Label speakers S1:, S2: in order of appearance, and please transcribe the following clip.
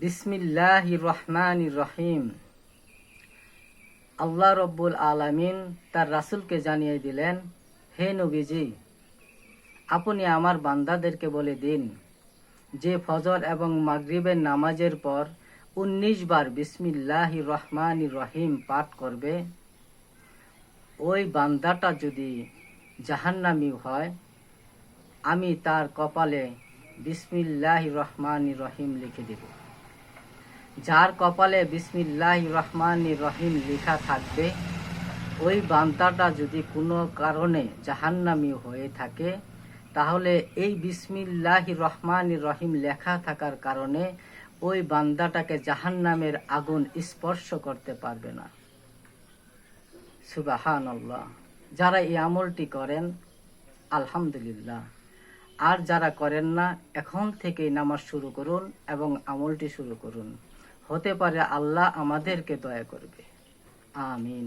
S1: বিসমিল্লাহির রহমানির রহিম। আল্লাহ রব্বুল আলামিন তার রাসূলকে জানিয়ে দিলেন, হে নবীজি, আপনি আমার বান্দাদেরকে বলে দিন যে ফজর এবং মাগরিবের নামাজের পর 19 বার বিসমিল্লাহির রহমানির রহিম পাঠ করবে, ওই বান্দাটা যদি জাহান্নামী হয়, আমি তার কপালে বিসমিল্লাহির রহমানির রহিম লিখে দেব। যার কপালে বিসমিল্লাহির রহমানির রহিম লেখা থাকবে, ওই বান্দাটা যদি কোনো কারণে জাহান্নামী হয়ে থাকে, তাহলে এই বিসমিল্লাহির রহমানির রহিম লেখা থাকার কারণে ওই বান্দাটাকে জাহান্নামের আগুন স্পর্শ করতে পারবে না। সুবহানাল্লাহ। যারা এই আমলটি করেন, আলহামদুলিল্লাহ। আর যারা করেন না, এখন থেকেই নামাজ শুরু করুন এবং আমলটি শুরু করুন। হতে পারে আল্লাহ আমাদেরকে দয়া করবে। আমিন।